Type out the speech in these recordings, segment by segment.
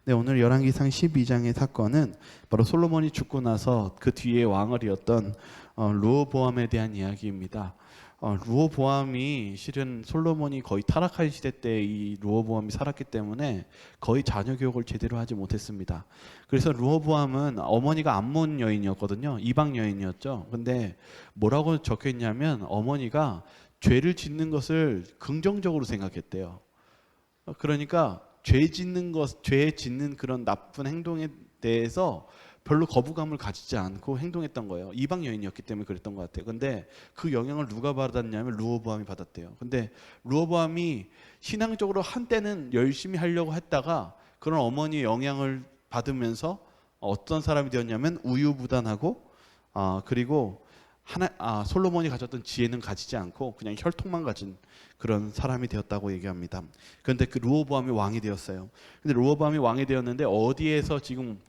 네, 오늘 열왕기상 12장의 사건은 바로 솔로몬이 죽고 나서 그 뒤에 왕을 이었던 르호보암에 대한 이야기입니다. 르호보암이 실은 솔로몬이 거의 타락할 시대 때 이 르호보암이 살았기 때문에 거의 자녀 교육을 제대로 하지 못했습니다. 그래서 르호보암은 어머니가 암몬 여인이었거든요. 이방 여인이었죠. 근데 뭐라고 적혀 있냐면 어머니가 죄를 짓는 것을 긍정적으로 생각했대요. 그러니까 죄 짓는 그런 나쁜 행동에 대해서 별로 거부감을 가지지 않고 행동했던 거예요. 이방 여인이었기 때문에 그랬던 것 같아요. 근데 그 영향을 누가 받았냐면 르호보암이 받았대요. 근데 르호보암이 신앙적으로 한때는 열심히 하려고 했다가 그런 어머니의 영향을 받으면서 어떤 사람이 되었냐면 우유부단하고 그리고 솔로몬이 가졌던 지혜는 가지지 않고 그냥 혈통만 가진 그런 사람이 되었다고 얘기합니다. 그런데 그 르호보암이 왕이 되었어요. 근데 르호보암이 왕이 되었는데 어디에서 지금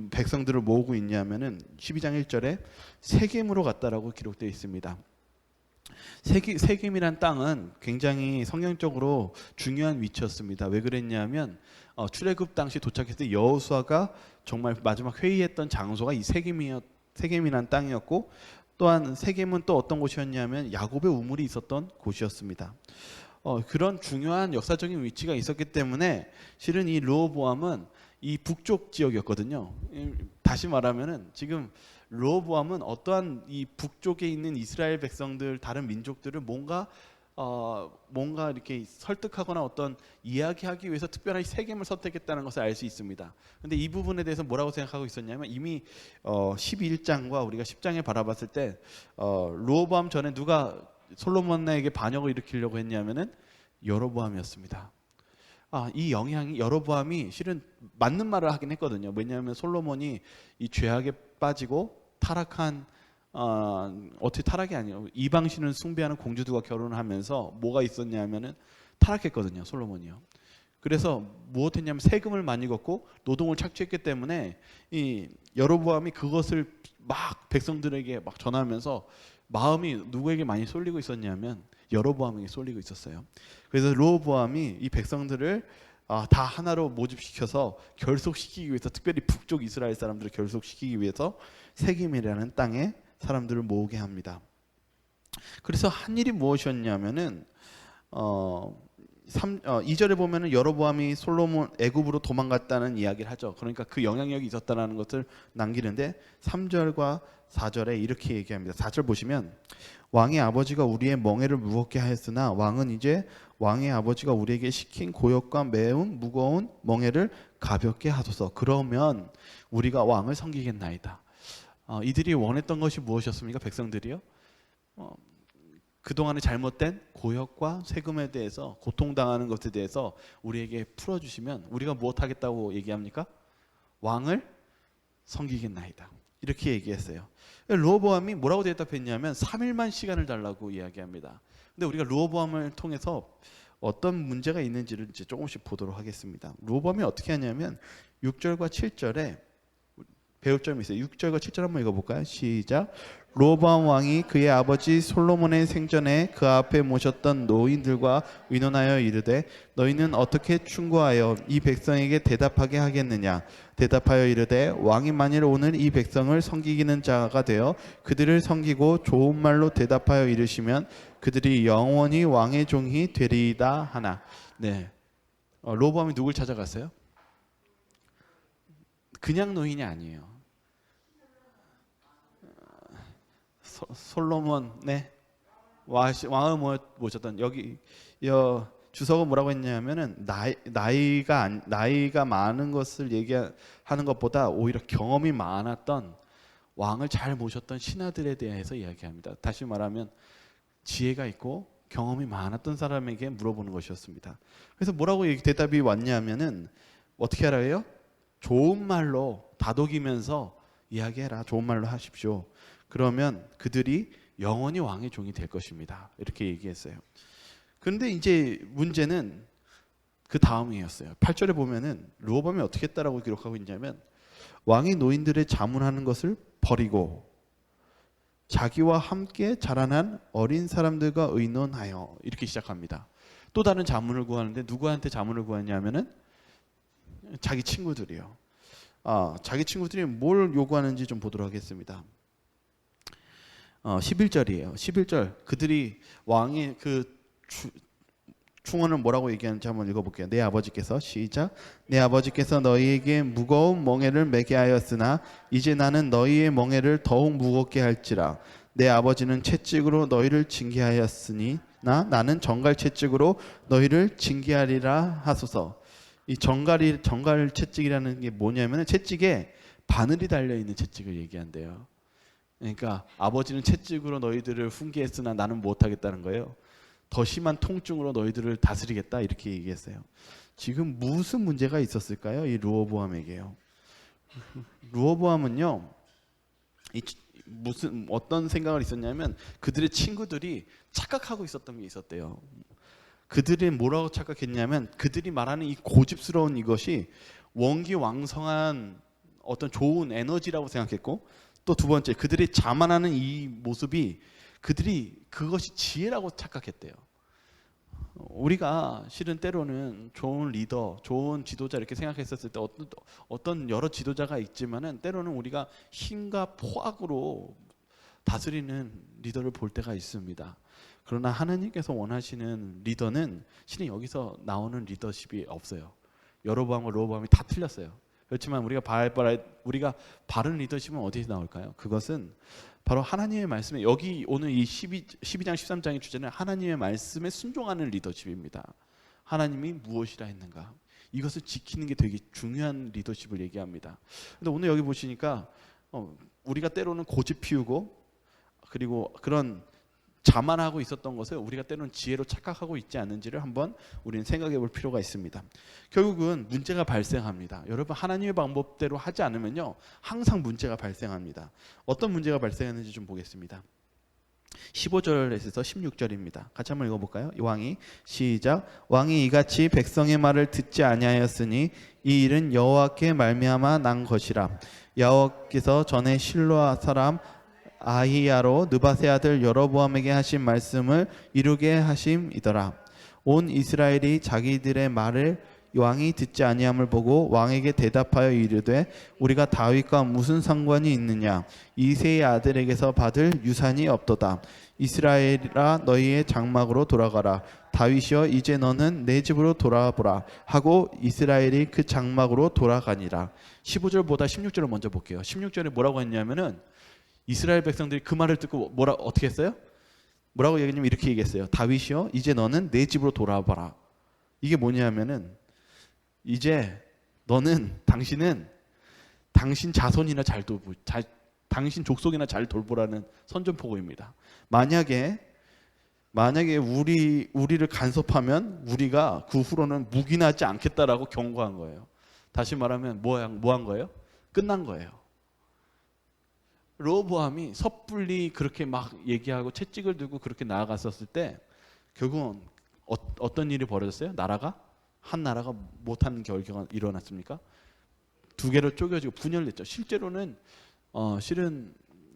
백성들을 모으고 있냐면은 12장 1절에 세겜으로 갔다라고 기록되어 있습니다. 세겜이란 땅은 굉장히 성경적으로 중요한 위치였습니다. 왜 그랬냐면 출애굽 당시 도착했을 때 여호수아가 정말 마지막 회의했던 장소가 이 세겜이란 땅이었고, 또한 세겜은 또 어떤 곳이었냐면 야곱의 우물이 있었던 곳이었습니다. 그런 중요한 역사적인 위치가 있었기 때문에 실은 이 르호보암은 이 북쪽 지역이었거든요. 다시 말하면은 지금 르호보암은 어떠한 이 북쪽에 있는 이스라엘 백성들, 다른 민족들을 뭔가 이렇게 설득하거나 어떤 이야기하기 위해서 특별히 세겜을 선택했다는 것을 알 수 있습니다. 근데 이 부분에 대해서 뭐라고 생각하고 있었냐면 이미 11장과 우리가 10장에 바라봤을 때 르호보암 전에 누가 솔로몬에게 반역을 일으키려고 했냐면은 여로보암이었습니다. 이 영향이 여로보암이 실은 맞는 말을 하긴 했거든요. 왜냐하면 솔로몬이 이 죄악에 빠지고 타락한 어떻게 타락이 아니에요. 이방신을 숭배하는 공주들과 결혼을 하면서 뭐가 있었냐면은 타락했거든요. 솔로몬이요. 그래서 무엇했냐면 세금을 많이 걷고 노동을 착취했기 때문에 이 여로보암이 그것을 막 백성들에게 막 전하면서 마음이 누구에게 많이 쏠리고 있었냐면 여로보암에게 쏠리고 있었어요. 그래서 르호보암이 이 백성들을 다 하나로 모집시켜서 결속시키기 위해서, 특별히 북쪽 이스라엘 사람들을 결속시키기 위해서 세겜이라는 땅에 사람들을 모으게 합니다. 그래서 한 일이 무엇이었냐면은 2절에 보면은 여로보암이 솔로몬 애굽으로 도망갔다는 이야기를 하죠. 그러니까 그 영향력이 있었다는 것을 남기는데 3절과 4절에 이렇게 얘기합니다. 4절 보시면 왕의 아버지가 우리의 멍에를 무겁게 하였으나 왕은 이제 왕의 아버지가 우리에게 시킨 고역과 매운 무거운 멍에를 가볍게 하소서. 그러면 우리가 왕을 섬기겠나이다. 이들이 원했던 것이 무엇이었습니까? 백성들이요. 그동안의 잘못된 고역과 세금에 대해서, 고통당하는 것에 대해서 우리에게 풀어주시면 우리가 무엇하겠다고 얘기합니까? 왕을 섬기겠나이다. 이렇게 얘기했어요. 르호보암이 뭐라고 대답했냐면 3일만 시간을 달라고 이야기합니다. 근데 우리가 르호보암을 통해서 어떤 문제가 있는지를 이제 조금씩 보도록 하겠습니다. 르호보암이 어떻게 하냐면 6절과 7절에 배울 점이 있어요. 6절과 7절 한번 읽어볼까요? 시작. 르호보암 왕이 그의 아버지 솔로몬의 생전에 그 앞에 모셨던 노인들과 의논하여 이르되 너희는 어떻게 충고하여 이 백성에게 대답하게 하겠느냐. 대답하여 이르되 왕이 만일 오늘 이 백성을 섬기기는 자가 되어 그들을 섬기고 좋은 말로 대답하여 이르시면 그들이 영원히 왕의 종이 되리이다 하나. 네, 르호보암이 누굴 찾아갔어요? 그냥 노인이 아니에요. 솔로몬, 네, 왕을 모셨던 여기 주석은 뭐라고 했냐면은 나이가 많은 것을 얘기하는 것보다 오히려 경험이 많았던 왕을 잘 모셨던 신하들에 대해서 이야기합니다. 다시 말하면 지혜가 있고 경험이 많았던 사람에게 물어보는 것이었습니다. 그래서 뭐라고 대답이 왔냐면은 어떻게 하라 해요? 좋은 말로 다독이면서 이야기해라. 좋은 말로 하십시오. 그러면 그들이 영원히 왕의 종이 될 것입니다. 이렇게 얘기했어요. 그런데 이제 문제는 그 다음이었어요. 8절에 보면은 르호보암이 어떻게 했다라고 기록하고 있냐면 왕이 노인들의 자문하는 것을 버리고 자기와 함께 자라난 어린 사람들과 의논하여, 이렇게 시작합니다. 또 다른 자문을 구하는데 누구한테 자문을 구하냐면은 자기 친구들이요. 자기 친구들이 뭘 요구하는지 좀 보도록 하겠습니다. 11절이에요. 11절 그들이 왕의 그 충언을 뭐라고 얘기하는지 한번 읽어볼게요. 내 아버지께서 시작. 내 아버지께서 너희에게 무거운 멍에를 매게 하였으나 이제 나는 너희의 멍에를 더욱 무겁게 할지라. 내 아버지는 채찍으로 너희를 징계하였으니 나는 정갈 채찍으로 너희를 징계하리라 하소서. 이 정갈 채찍이라는 게 뭐냐면 채찍에 바늘이 달려 있는 채찍을 얘기한대요. 그러니까 아버지는 채찍으로 너희들을 훈계했으나 나는 못하겠다는 거예요. 더 심한 통증으로 너희들을 다스리겠다 이렇게 얘기했어요. 지금 무슨 문제가 있었을까요? 이 르호보암에게요. 르호보암은요, 무슨 어떤 생각을 있었냐면 그들의 친구들이 착각하고 있었던 게 있었대요. 그들이 뭐라고 착각했냐면 그들이 말하는 이 고집스러운 이것이 원기왕성한 어떤 좋은 에너지라고 생각했고, 또 두 번째 그들이 자만하는 이 모습이 그들이 그것이 지혜라고 착각했대요. 우리가 실은 때로는 좋은 리더, 좋은 지도자 이렇게 생각했었을 때 어떤 여러 지도자가 있지만은 때로는 우리가 힘과 포악으로 다스리는 리더를 볼 때가 있습니다. 그러나 하나님께서 원하시는 리더는 실은 여기서 나오는 리더십이 없어요. 여로보암과 르호보암이 다 틀렸어요. 그렇지만 우리가 바른 리더십은 어디서 나올까요? 그것은 바로 하나님의 말씀에, 여기 오늘 이 12장 13장의 주제는 하나님의 말씀에 순종하는 리더십입니다. 하나님이 무엇이라 했는가, 이것을 지키는 게 되게 중요한 리더십을 얘기합니다. 근데 오늘 여기 보시니까 우리가 때로는 고집 피우고 그리고 그런 자만하고 있었던 것을 우리가 때로는 지혜로 착각하고 있지 않은지를 한번 우리는 생각해 볼 필요가 있습니다. 결국은 문제가 발생합니다. 여러분, 하나님의 방법대로 하지 않으면요 항상 문제가 발생합니다. 어떤 문제가 발생했는지 좀 보겠습니다. 15절에서 16절입니다. 같이 한번 읽어볼까요? 왕이 시작. 왕이 이같이 백성의 말을 듣지 아니하였으니 이 일은 여호와께 말미암아 난 것이라. 여호와께서 전에 실로 사람 아히야로 느밧의 아들 여로보암에게 하신 말씀을 이루게 하심이더라. 온 이스라엘이 자기들의 말을 왕이 듣지 아니함을 보고 왕에게 대답하여 이르되 우리가 다윗과 무슨 상관이 있느냐, 이새의 아들에게서 받을 유산이 없도다. 이스라엘아 너희의 장막으로 돌아가라. 다윗이여 이제 너는 내 집으로 돌아보라 하고 이스라엘이 그 장막으로 돌아가니라. 15절보다 16절을 먼저 볼게요. 16절에 뭐라고 했냐면은 이스라엘 백성들이 그 말을 듣고 어떻게 했어요? 뭐라고 얘기했냐면 이렇게 얘기했어요. 다윗이여 이제 너는 내 집으로 돌아와봐라. 이게 뭐냐면은 이제 당신은 당신 자손이나 당신 족속이나 잘 돌보라는 선전포고입니다. 만약에 우리를 간섭하면 우리가 그 후로는 묵인하지 않겠다라고 경고한 거예요. 다시 말하면 뭐 한 거예요? 끝난 거예요. 르호보암이 섣불리 그렇게 막 얘기하고 채찍을 들고 그렇게 나아갔었을 때 결국은 어떤 일이 벌어졌어요? 한 나라가 못하는 결과가 일어났습니까? 두 개로 쪼개지고 분열됐죠. 실제로는 실은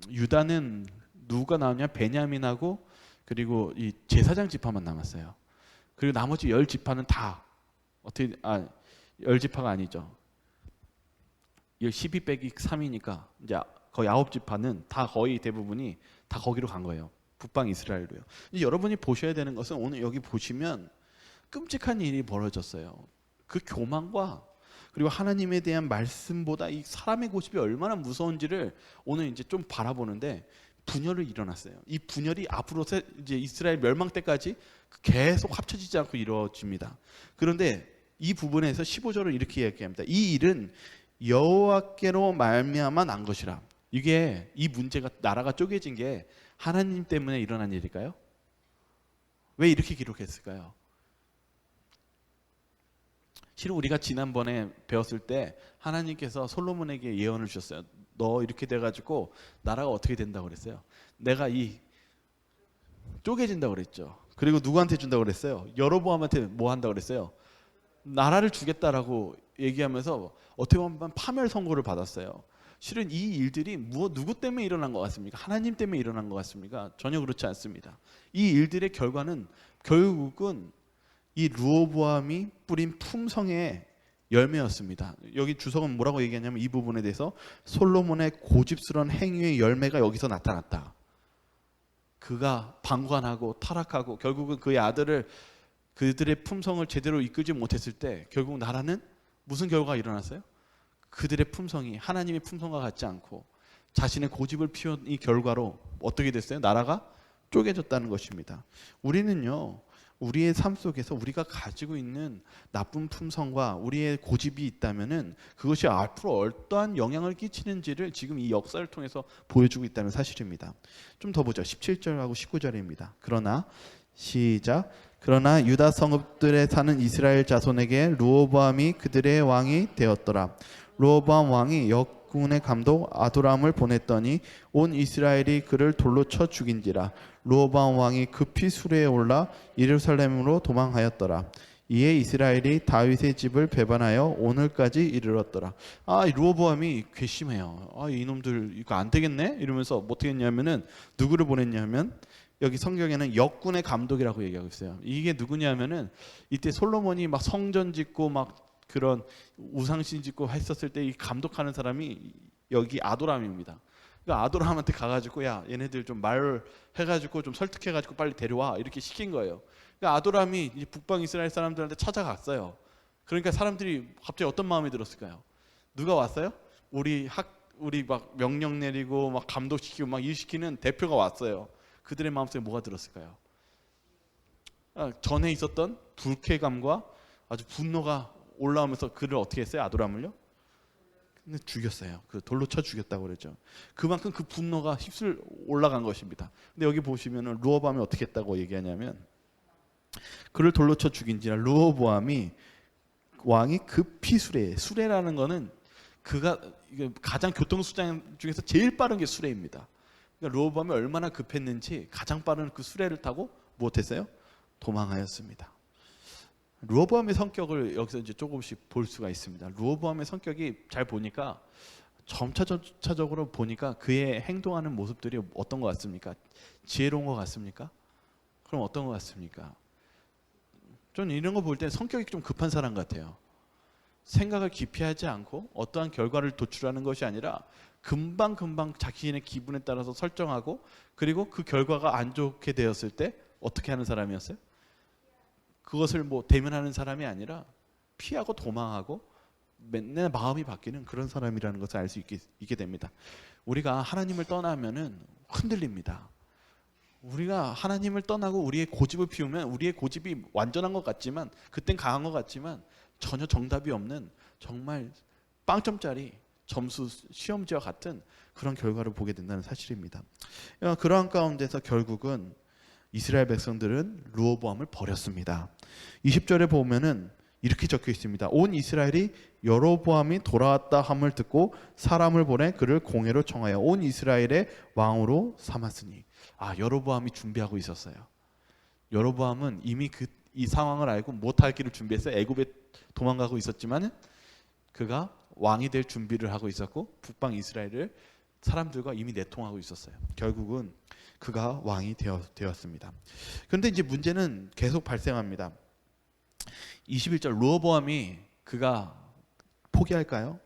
유다는 누가 나오냐? 베냐민하고 그리고 이 제사장 지파만 남았어요. 그리고 나머지 10지파는 다 10지파가 아니죠. 12 빼기 3이니까 이제 거의 9지파는 다 거의 대부분이 다 거기로 간 거예요. 북방 이스라엘로요. 여러분이 보셔야 되는 것은 오늘 여기 보시면 끔찍한 일이 벌어졌어요. 그 교만과 그리고 하나님에 대한 말씀보다 이 사람의 고집이 얼마나 무서운지를 오늘 이제 좀 바라보는데 분열이 일어났어요. 이 분열이 앞으로 이제 이스라엘 멸망 때까지 계속 합쳐지지 않고 이루어집니다. 그런데 이 부분에서 15절을 이렇게 이야기합니다. 이 일은 여호와께로 말미암아 난 것이라. 이 문제가, 나라가 쪼개진 게 하나님 때문에 일어난 일일까요? 왜 이렇게 기록했을까요? 실은 우리가 지난번에 배웠을 때 하나님께서 솔로몬에게 예언을 주셨어요. 너 이렇게 돼가지고 나라가 어떻게 된다고 그랬어요? 내가 쪼개진다고 그랬죠. 그리고 누구한테 준다고 그랬어요? 여로보암한테 뭐 한다고 그랬어요? 나라를 주겠다라고 얘기하면서 어떻게 보면 파멸 선고를 받았어요. 실은 이 일들이 누구 때문에 일어난 것 같습니까? 하나님 때문에 일어난 것 같습니까? 전혀 그렇지 않습니다. 이 일들의 결과는 결국은 이 르호보암이 뿌린 품성에 열매였습니다. 여기 주석은 뭐라고 얘기하냐면 이 부분에 대해서 솔로몬의 고집스러운 행위의 열매가 여기서 나타났다. 그가 방관하고 타락하고 결국은 그의 아들을 그들의 품성을 제대로 이끌지 못했을 때 결국 나라는 무슨 결과가 일어났어요? 그들의 품성이 하나님의 품성과 같지 않고 자신의 고집을 피운 이 결과로 어떻게 됐어요? 나라가 쪼개졌다는 것입니다. 우리는요, 우리의 삶 속에서 우리가 가지고 있는 나쁜 품성과 우리의 고집이 있다면은 그것이 앞으로 어떠한 영향을 끼치는지를 지금 이 역사를 통해서 보여주고 있다는 사실입니다. 좀 더 보죠. 17절하고 19절입니다. 그러나 시작. 그러나 유다 성읍들에 사는 이스라엘 자손에게 르호보암이 그들의 왕이 되었더라. 르호보암 왕이 역군의 감독 아도람을 보냈더니 온 이스라엘이 그를 돌로 쳐 죽인지라. 르호보암 왕이 급히 수레에 올라 예루살렘으로 도망하였더라. 이에 이스라엘이 다윗의 집을 배반하여 오늘까지 이르렀더라. 이 르호보암이 괘씸해요. 이놈들 이거 안 되겠네 이러면서 어떻게 했냐면은 누구를 보냈냐면 여기 성경에는 역군의 감독이라고 얘기하고 있어요. 이게 누구냐면은 이때 솔로몬이 막 성전 짓고 막 그런 우상신 짓고 했었을 때 이 감독하는 사람이 여기 아도람입니다. 그러니까 아도람한테 가가지고 야 얘네들 좀 말을 해가지고 좀 설득해가지고 빨리 데려와 이렇게 시킨 거예요. 그러니까 아도람이 이제 북방 이스라엘 사람들한테 찾아갔어요. 그러니까 사람들이 갑자기 어떤 마음이 들었을까요? 누가 왔어요? 우리 막 명령 내리고 막 감독시키고 막 일시키는 대표가 왔어요. 그들의 마음속에 뭐가 들었을까요? 전에 있었던 불쾌감과 아주 분노가 올라오면서 그를 어떻게 했어요? 아도람을요? 근데 죽였어요. 그 돌로 쳐 죽였다고 그러죠. 그만큼 그 분노가 휩쓸 올라간 것입니다. 근데 여기 보시면은 르호보암이 어떻게 했다고 얘기하냐면 그를 돌로 쳐 죽인지라. 르호보암이 왕이 급히 수레라는 거는 그가 가장 교통수단 중에서 제일 빠른 게 수레입니다. 그러니까 르호보암이 얼마나 급했는지 가장 빠른 그 수레를 타고 무엇했어요? 도망하였습니다. 르호보암의 성격을 여기서 이제 조금씩 볼 수가 있습니다. 르호보암의 성격이 잘 보니까 점차적으로 보니까 그의 행동하는 모습들이 어떤 것 같습니까? 지혜로운 것 같습니까? 그럼 어떤 것 같습니까? 저는 이런 거 볼 때 성격이 좀 급한 사람 같아요. 생각을 깊이 하지 않고 어떠한 결과를 도출하는 것이 아니라 금방 자신의 기분에 따라서 설정하고 그리고 그 결과가 안 좋게 되었을 때 어떻게 하는 사람이었어요? 그것을 뭐 대면하는 사람이 아니라 피하고 도망하고 맨날 마음이 바뀌는 그런 사람이라는 것을 알 수 있게 됩니다. 우리가 하나님을 떠나면은 흔들립니다. 우리가 하나님을 떠나고 우리의 고집을 피우면 우리의 고집이 완전한 것 같지만 그땐 강한 것 같지만 전혀 정답이 없는 정말 빵점짜리 점수 시험지와 같은 그런 결과를 보게 된다는 사실입니다. 그러한 가운데서 결국은 이스라엘 백성들은 르호보암을 버렸습니다. 20절에 보면은 이렇게 적혀 있습니다. 온 이스라엘이 여로보암이 돌아왔다 함을 듣고 사람을 보내 그를 공회로 청하여 온 이스라엘의 왕으로 삼았으니. 여로보암이 준비하고 있었어요. 여로보암은 이미 이 상황을 알고 못할 길을 준비해서 애굽에 도망가고 있었지만 그가 왕이 될 준비를 하고 있었고 북방 이스라엘을 사람들과 이미 내통하고 있었어요. 결국은 그가 왕이 되었습니다. 그런데 이제 문제는 계속 발생합니다. 21절 르호보암이 그가 포기할까요?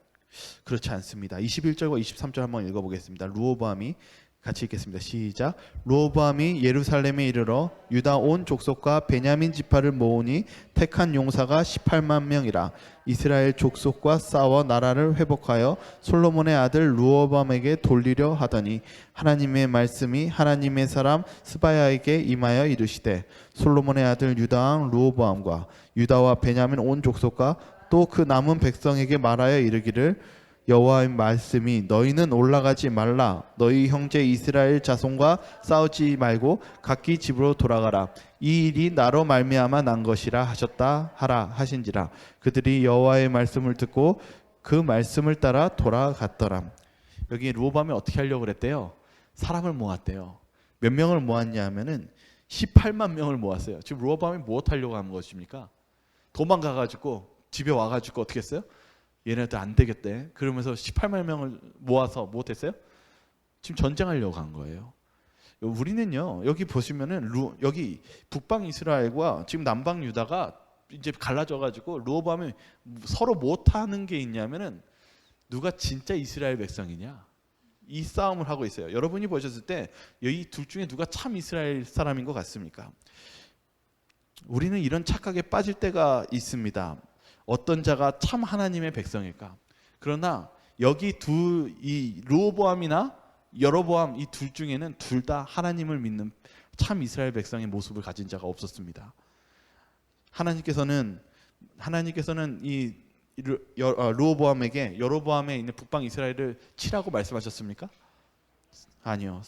그렇지 않습니다. 21절과 23절 한번 읽어보겠습니다. 르호보암이 같이 읽겠습니다. 시작. 르호보암이 예루살렘에 이르러 유다 온 족속과 베냐민 지파를 모으니 택한 용사가 18만 명이라. 이스라엘 족속과 싸워 나라를 회복하여 솔로몬의 아들 르호보암에게 돌리려 하더니 하나님의 말씀이 하나님의 사람 스바야에게 임하여 이르시되 솔로몬의 아들 유다 왕 르호보암과 유다와 베냐민 온 족속과 또 그 남은 백성에게 말하여 이르기를 여호와의 말씀이 너희는 올라가지 말라. 너희 형제 이스라엘 자손과 싸우지 말고 각기 집으로 돌아가라. 이 일이 나로 말미암아 난 것이라 하셨다 하라 하신지라. 그들이 여호와의 말씀을 듣고 그 말씀을 따라 돌아갔더라. 여기 르호보암이 어떻게 하려고 그랬대요? 사람을 모았대요. 몇 명을 모았냐 하면은 18만 명을 모았어요. 지금 르호보암이 무엇 하려고 한 것입니까? 도망가가지고 집에 와가지고 어떻게 했어요? 얘네들 안 되겠대. 그러면서 18만 명을 모아서 못했어요? 지금 전쟁하려고 한 거예요. 우리는요 여기 보시면은 여기 북방 이스라엘과 지금 남방 유다가 이제 갈라져가지고 르호보암이 서로 못하는 게 있냐면은 누가 진짜 이스라엘 백성이냐 이 싸움을 하고 있어요. 여러분이 보셨을 때 이 둘 중에 누가 참 이스라엘 사람인 것 같습니까? 우리는 이런 착각에 빠질 때가 있습니다. 어떤 자가 참 하나님의 백성일까? 그러나 여기 이 르호보암이나 여로보암 이 둘 중에는 둘 다 하나님을 믿는 참 이스라엘 백성의 모습을 가진 자가 없었습니다. 하나님께서는 이 르호보암에게 여로보암에 있는 북방 이스라엘을 치라고 말씀하셨습니까? 아니요.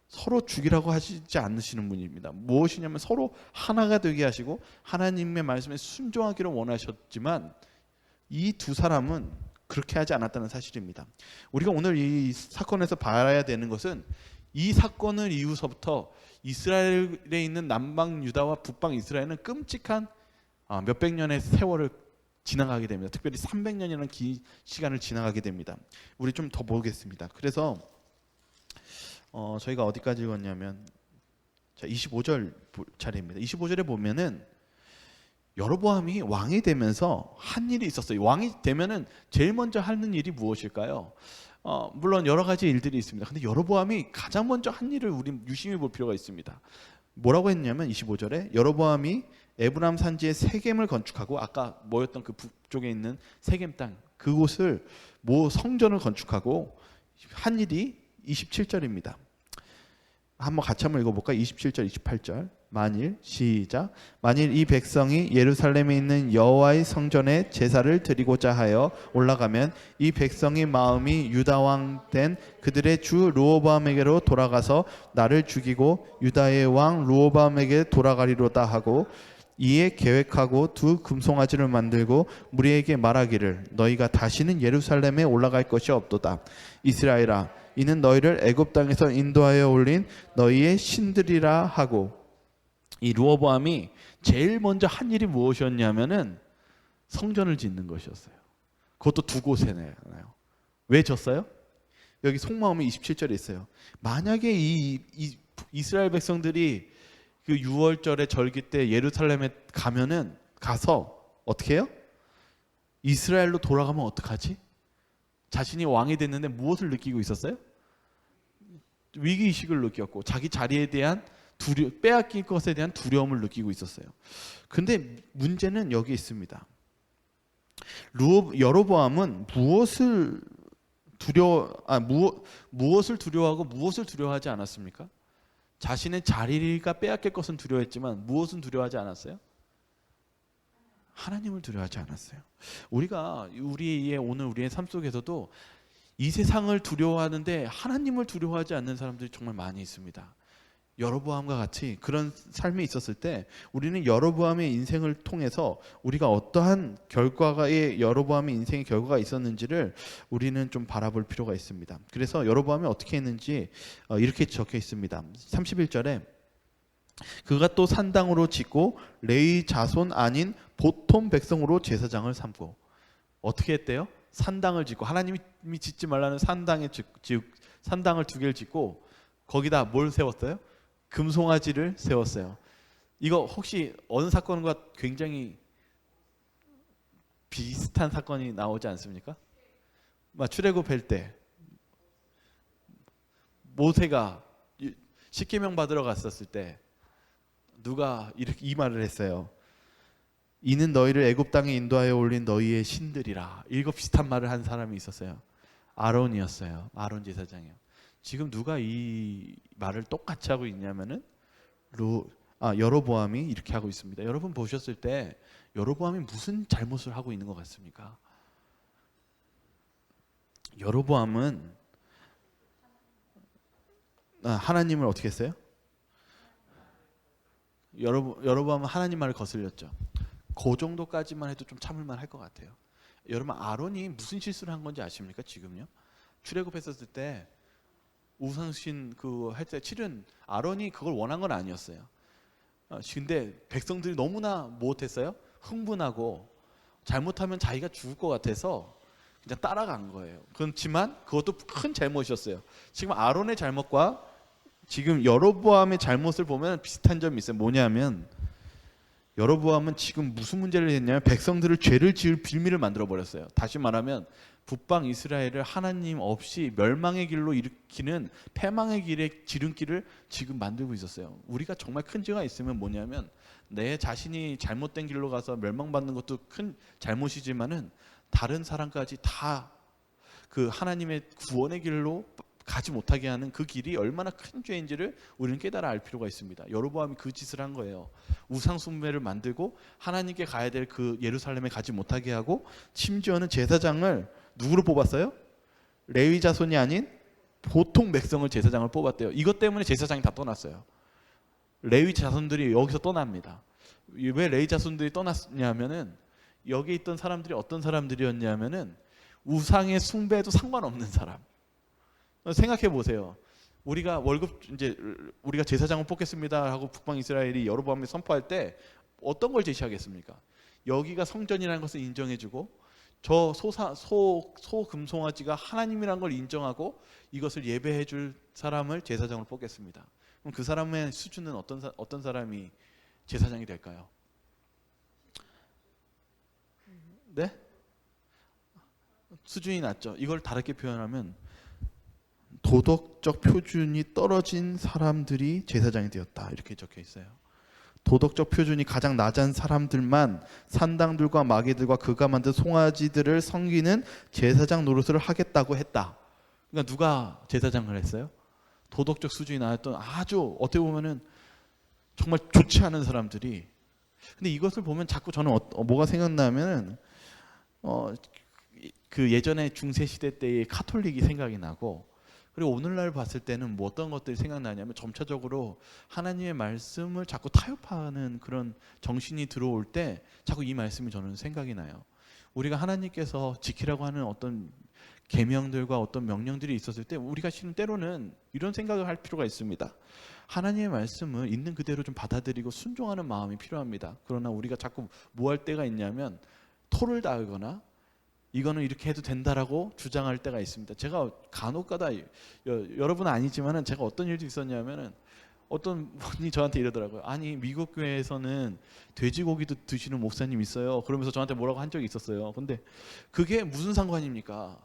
서로 죽이라고 하시지 않으시는 분입니다. 무엇이냐면 서로 하나가 되게 하시고 하나님의 말씀에 순종하기를 원하셨지만 이 두 사람은 그렇게 하지 않았다는 사실입니다. 우리가 오늘 이 사건에서 봐야 되는 것은 이 사건을 이후서부터 이스라엘에 있는 남방 유다와 북방 이스라엘은 끔찍한 몇백 년의 세월을 지나가게 됩니다. 특별히 300년이라는 긴 시간을 지나가게 됩니다. 우리 좀 더 보겠습니다. 그래서 저희가 어디까지 읽었냐면 25절 차례입니다. 25절에 보면은 여로보암이 왕이 되면서 한 일이 있었어요. 왕이 되면은 제일 먼저 하는 일이 무엇일까요? 물론 여러 가지 일들이 있습니다. 근데 여로보암이 가장 먼저 한 일을 우리 유심히 볼 필요가 있습니다. 뭐라고 했냐면 25절에 여로보암이 에브람 산지에 세겜을 건축하고 아까 모였던 그 북쪽에 있는 세겜 땅 그곳을 성전을 건축하고 한 일이 27절입니다. 한번 같이 한번 읽어볼까요? 27절, 28절. 시작. 만일 이 백성이 예루살렘에 있는 여호와의 성전에 제사를 드리고자 하여 올라가면 이 백성의 마음이 유다 왕 된 그들의 주 르호보암에게로 돌아가서 나를 죽이고 유다의 왕 르호보암에게 돌아가리로다 하고 이에 계획하고 두 금송아지를 만들고 무리에게 말하기를 너희가 다시는 예루살렘에 올라갈 것이 없도다. 이스라엘아 이는 너희를 애굽 땅에서 인도하여 올린 너희의 신들이라 하고. 이 르호보암이 제일 먼저 한 일이 무엇이었냐면은 성전을 짓는 것이었어요. 그것도 두 곳에나요. 왜 졌어요? 여기 속마음이 27절에 있어요. 만약에 이 이스라엘 백성들이 그 6월절의 절기 때 예루살렘에 가서 어떻게 해요? 이스라엘로 돌아가면 어떡하지? 자신이 왕이 됐는데 무엇을 느끼고 있었어요? 위기의식을 느꼈고 자기 자리에 대한 빼앗길 것에 대한 두려움을 느끼고 있었어요. 근데 문제는 여기 있습니다. 여로보암은 무엇을 두려워하고 무엇을 두려워하지 않았습니까? 자신의 자리가 빼앗길 것은 두려워했지만 무엇은 두려워하지 않았어요? 하나님을 두려워하지 않았어요. 우리가 오늘 우리의 삶 속에서도 이 세상을 두려워하는데 하나님을 두려워하지 않는 사람들이 정말 많이 있습니다. 여로보암과 같이 그런 삶이 있었을 때 우리는 여로보암의 인생을 통해서 우리가 어떠한 여로보암의 인생의 결과가 있었는지를 우리는 좀 바라볼 필요가 있습니다. 그래서 여로보암이 어떻게 했는지 이렇게 적혀 있습니다. 31절에 그가 또 산당으로 짓고 레위 자손 아닌 보통 백성으로 제사장을 삼고. 어떻게 했대요? 산당을 짓고, 하나님이 짓지 말라는 산당을 두 개를 짓고 거기다 뭘 세웠어요? 금송아지를 세웠어요. 이거 혹시 어느 사건과 굉장히 비슷한 사건이 나오지 않습니까? 출애굽할 때 모세가 십계명 받으러 갔었을 때 누가 이 말을 했어요. 이는 너희를 애굽 땅에 인도하여 올린 너희의 신들이라. 이거 비슷한 말을 한 사람이 있었어요. 아론이었어요. 아론 제사장이요. 지금 누가 이 말을 똑같이 하고 있냐면은 여로보암이 이렇게 하고 있습니다. 여러분 보셨을 때 여로보암이 무슨 잘못을 하고 있는 것 같습니까? 여로보암은 하나님을 어떻게 했어요? 여로보암은 하나님 말을 거슬렸죠. 그 정도까지만 해도 좀 참을만 할 것 같아요. 여러분 아론이 무슨 실수를 한 건지 아십니까? 지금요? 출애굽했었을 때 우상신 할 때 치른 아론이 그걸 원한 건 아니었어요. 근데 백성들이 너무나 못했어요. 흥분하고 잘못하면 자기가 죽을 것 같아서 그냥 따라간 거예요. 그렇지만 그것도 큰 잘못이었어요. 지금 아론의 잘못과 지금 여로보암의 잘못을 보면 비슷한 점이 있어요. 뭐냐면 여로보암은 지금 무슨 문제를 했냐면 백성들을 죄를 지을 빌미를 만들어 버렸어요. 다시 말하면 북방 이스라엘을 하나님 없이 멸망의 길로 일으키는 패망의 길의 지름길을 지금 만들고 있었어요. 우리가 정말 큰 죄가 있으면 뭐냐면 내 자신이 잘못된 길로 가서 멸망받는 것도 큰 잘못이지만은 다른 사람까지 다 그 하나님의 구원의 길로 가지 못하게 하는 그 길이 얼마나 큰 죄인지를 우리는 깨달아 알 필요가 있습니다. 여로보암이 그 짓을 한 거예요. 우상 숭배를 만들고 하나님께 가야 될 그 예루살렘에 가지 못하게 하고, 심지어는 제사장을 누구로 뽑았어요? 레위 자손이 아닌 보통 백성을 제사장을 뽑았대요. 이것 때문에 제사장이 다 떠났어요. 레위 자손들이 여기서 떠납니다. 왜 레위 자손들이 떠났냐면은 여기 있던 사람들이 어떤 사람들이었냐면은 우상의 숭배에도 상관없는 사람. 생각해 보세요. 우리가 월급 이제 우리가 제사장을 뽑겠습니다 하고 북방 이스라엘이 여로보암에 선포할 때 어떤 걸 제시하겠습니까? 여기가 성전이라는 것을 인정해주고 저 소금송아지가 하나님이라는 걸 인정하고 이것을 예배해줄 사람을 제사장을 뽑겠습니다. 그럼 그 사람의 수준은 어떤 사람이 제사장이 될까요? 네? 수준이 낮죠. 이걸 다르게 표현하면 도덕적 표준이 떨어진 사람들이 제사장이 되었다, 이렇게 적혀 있어요. 도덕적 표준이 가장 낮은 사람들만 산당들과 마귀들과 그가 만든 송아지들을 섬기는 제사장 노릇을 하겠다고 했다. 그러니까 누가 제사장을 했어요? 도덕적 수준이 낮았던 아주 어떻게 보면은 정말 좋지 않은 사람들이. 근데 이것을 보면 자꾸 저는 뭐가 생각나면은 그 예전에 중세 시대 때의 카톨릭이 생각이 나고, 그리고 오늘날 봤을 때는 뭐 어떤 것들이 생각나냐면 점차적으로 하나님의 말씀을 자꾸 타협하는 그런 정신이 들어올 때 자꾸 이 말씀이 저는 생각이 나요. 우리가 하나님께서 지키라고 하는 어떤 계명들과 어떤 명령들이 있었을 때 우리가 실은 때로는 이런 생각을 할 필요가 있습니다. 하나님의 말씀을 있는 그대로 좀 받아들이고 순종하는 마음이 필요합니다. 그러나 우리가 자꾸 뭐 할 때가 있냐면 토를 달거나 이거는 이렇게 해도 된다라고 주장할 때가 있습니다. 제가 간혹가다 여러분은 아니지만은 제가 어떤 일도 있었냐면은 어떤 분이 저한테 이러더라고요. 아니 미국 교회에서는 돼지고기도 드시는 목사님 있어요. 그러면서 저한테 뭐라고 한 적이 있었어요. 근데 그게 무슨 상관입니까?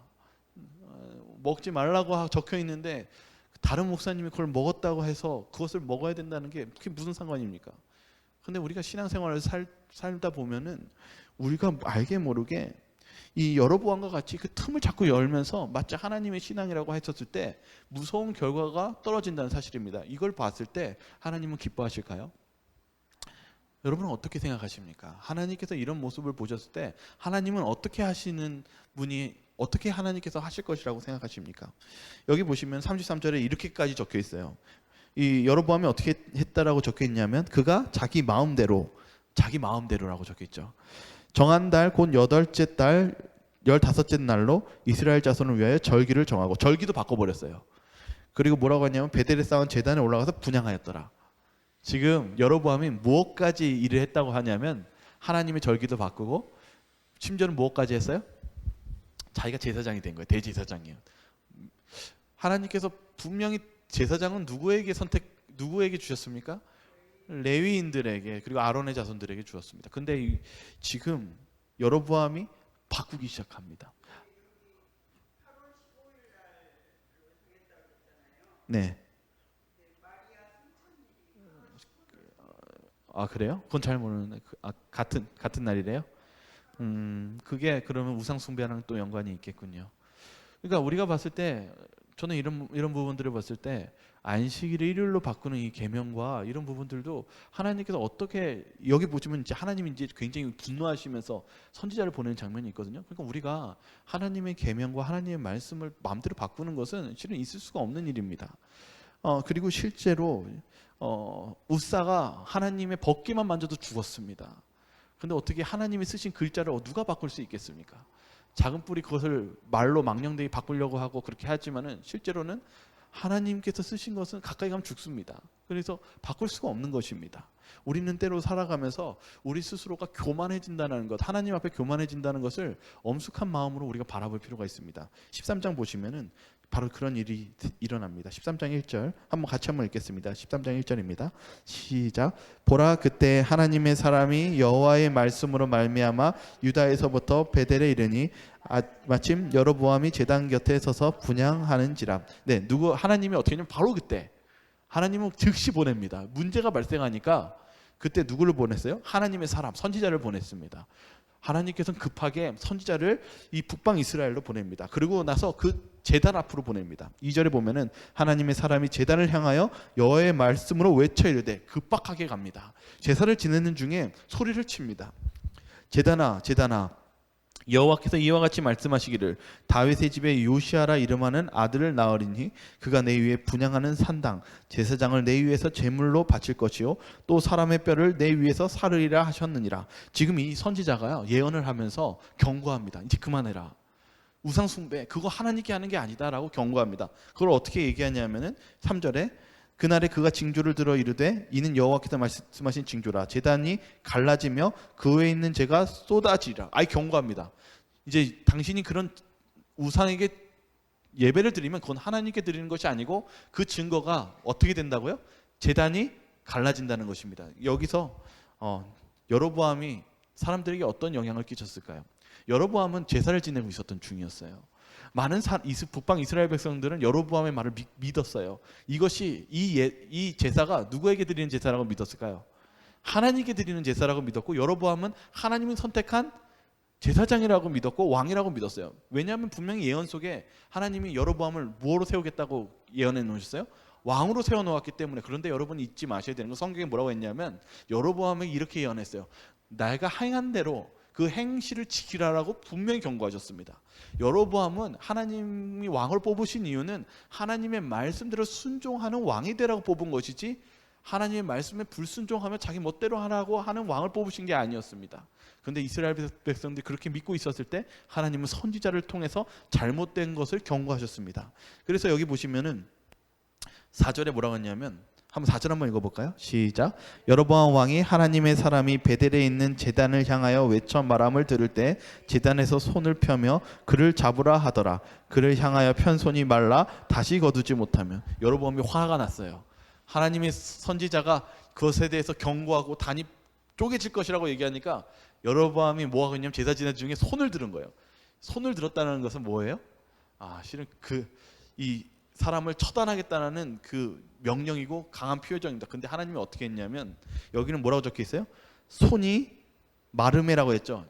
먹지 말라고 적혀 있는데 다른 목사님이 그걸 먹었다고 해서 그것을 먹어야 된다는 게 그게 무슨 상관입니까? 근데 우리가 신앙생활을 살다 보면은 우리가 알게 모르게 이 여로보암과 같이 그 틈을 자꾸 열면서 마치 하나님의 신앙이라고 했었을 때 무서운 결과가 떨어진다는 사실입니다. 이걸 봤을 때 하나님은 기뻐하실까요? 여러분은 어떻게 생각하십니까? 하나님께서 이런 모습을 보셨을 때 하나님은 어떻게 하시는 분이, 어떻게 하나님께서 하실 것이라고 생각하십니까? 여기 보시면 33절에 이렇게까지 적혀 있어요. 이 여로보암이 어떻게 했다라고 적혀 있냐면 그가 자기 마음대로라고 적혀 있죠. 정한 달 곧 8째 달 15째 날로 이스라엘 자손을 위하여 절기를 정하고, 절기도 바꿔버렸어요. 그리고 뭐라고 하냐면 베델에 쌓은 제단에 올라가서 분향하였더라. 지금 여로보암이 무엇까지 일을 했다고 하냐면 하나님의 절기도 바꾸고 심지어는 무엇까지 했어요? 자기가 제사장이 된 거예요. 대제사장이에요. 하나님께서 분명히 제사장은 누구에게 주셨습니까? 레위인들에게, 그리고 아론의 자손들에게 주었습니다. 근데 지금 여로보암이 바꾸기 시작합니다. 네. 아 그래요? 그건 잘 모르는데 같은 날이래요? 그게 그러면 우상 숭배랑 또 연관이 있겠군요. 그러니까 우리가 봤을 때 저는 이런 부분들을 봤을 때 안식일을 일요일로 바꾸는 이 계명과 이런 부분들도 하나님께서 어떻게, 여기 보시면 이제 하나님이 이제 굉장히 분노하시면서 선지자를 보내는 장면이 있거든요. 그러니까 우리가 하나님의 계명과 하나님의 말씀을 마음대로 바꾸는 것은 실은 있을 수가 없는 일입니다. 그리고 실제로 웃사가 하나님의 법궤만 만져도 죽었습니다. 근데 어떻게 하나님이 쓰신 글자를 누가 바꿀 수 있겠습니까? 작은 뿔이 그것을 말로 망령되게 바꾸려고 하고 그렇게 하지만은 실제로는 하나님께서 쓰신 것은 가까이 가면 죽습니다. 그래서 바꿀 수가 없는 것입니다. 우리는 때로 살아가면서 우리 스스로가 교만해진다는 것, 하나님 앞에 교만해진다는 것을 엄숙한 마음으로 우리가 바라볼 필요가 있습니다. 13장 보시면은 바로 그런 일이 일어납니다. 13장 1절 한번 같이 한번 읽겠습니다. 13장 1절입니다. 시작. 보라, 그때 하나님의 사람이 여호와의 말씀으로 말미암아 유다에서부터 베델에 이르니 마침 여로보암이 제단 곁에 서서 분향하는지라. 네, 누구 하나님이 어떻게 하냐면 바로 그때 하나님은 즉시 보냅니다. 문제가 발생하니까 그때 누구를 보냈어요? 하나님의 사람, 선지자를 보냈습니다. 하나님께서는 급하게 선지자를 이 북방 이스라엘로 보냅니다. 그리고 나서 그 제단 앞으로 보냅니다. 2절에 보면은 하나님의 사람이 제단을 향하여 여호와의 말씀으로 외쳐 이르되, 급박하게 갑니다. 제사를 지내는 중에 소리를 칩니다. 제단아, 제단아, 여호와께서 이와 같이 말씀하시기를, 다윗의 집에 요시아라 이름하는 아들을 낳으리니 그가 내 위에 분향하는 산당 제사장을 내 위에서 제물로 바칠 것이요 또 사람의 뼈를 내 위에서 사르리라 하셨느니라. 지금 이 선지자가요 예언을 하면서 경고합니다. 이제 그만해라. 우상 숭배 그거 하나님께 하는 게 아니다라고 경고합니다. 그걸 어떻게 얘기하냐면은 3절에 그날에 그가 징조를 들어 이르되, 이는 여호와께서 말씀하신 징조라. 제단이 갈라지며 그 외에 있는 재가 쏟아지리라. 아이 경고합니다. 이제 당신이 그런 우상에게 예배를 드리면 그건 하나님께 드리는 것이 아니고 그 증거가 어떻게 된다고요? 제단이 갈라진다는 것입니다. 여기서 여로보암이 사람들에게 어떤 영향을 끼쳤을까요? 여로보암은 제사를 지내고 있었던 중이었어요. 많은 북방 이스라엘 백성들은 여로보암의 말을 믿었어요. 이것이 이 제사가 누구에게 드리는 제사라고 믿었을까요? 하나님께 드리는 제사라고 믿었고, 여로보암은 하나님이 선택한 제사장이라고 믿었고 왕이라고 믿었어요. 왜냐하면 분명히 예언 속에 하나님이 여로보암을 무엇으로 세우겠다고 예언해 놓으셨어요? 왕으로 세워놓았기 때문에. 그런데 여러분 잊지 마셔야 되는 건, 성경에 뭐라고 했냐면 여로보암에게 이렇게 예언했어요. 내가 행한 대로 그 행실을 지키라라고 분명히 경고하셨습니다. 여로보암은 하나님이 왕을 뽑으신 이유는 하나님의 말씀대로 순종하는 왕이 되라고 뽑은 것이지, 하나님의 말씀에 불순종하며 자기 멋대로 하라고 하는 왕을 뽑으신 게 아니었습니다. 그런데 이스라엘 백성들이 그렇게 믿고 있었을 때 하나님은 선지자를 통해서 잘못된 것을 경고하셨습니다. 그래서 여기 보시면은 4절에 뭐라고 했냐면, 한번 4절 한번 읽어볼까요? 시작. 여로보암 왕이 하나님의 사람이 베델에 있는 제단을 향하여 외쳐 말함을 들을 때 제단에서 손을 펴며 그를 잡으라 하더라. 그를 향하여 편 손이 말라 다시 거두지 못하면. 여로보암이 화가 났어요. 하나님의 선지자가 그것에 대해서 경고하고 단이 쪼개질 것이라고 얘기하니까 여로보암이 뭐하고 있냐면 제사 지내는 중에 손을 들은 거예요. 손을 들었다는 것은 뭐예요? 실은 이 사람을 처단하겠다는 그 명령이고 강한 표정입니다. 근데 하나님이 어떻게 했냐면, 여기는 뭐라고 적혀 있어요? 손이 마르메라고 했죠.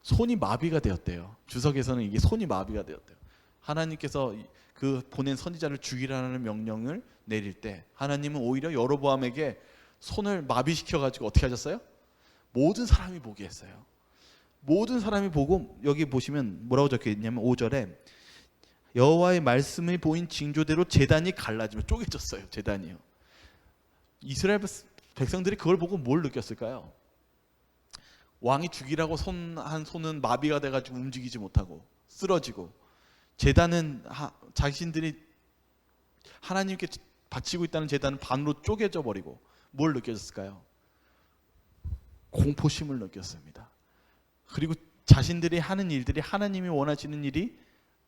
손이 마비가 되었대요. 주석에서는 이게 손이 마비가 되었대요. 하나님께서 그 보낸 선지자를 죽이라는 명령을 내릴 때 하나님은 오히려 여로보암에게 손을 마비시켜 가지고 어떻게 하셨어요? 모든 사람이 보게 했어요. 모든 사람이 보고, 여기 보시면 뭐라고 적혀 있냐면 5절에 여호와의 말씀이 보인 징조대로 제단이 갈라지며 쪼개졌어요. 제단이요. 이스라엘 백성들이 그걸 보고 뭘 느꼈을까요? 왕이 죽이라고 한 손은 마비가 돼가지고 움직이지 못하고 쓰러지고, 제단은 자신들이 하나님께 바치고 있다는 제단은 반으로 쪼개져 버리고, 뭘 느꼈을까요? 공포심을 느꼈습니다. 그리고 자신들이 하는 일들이 하나님이 원하시는 일이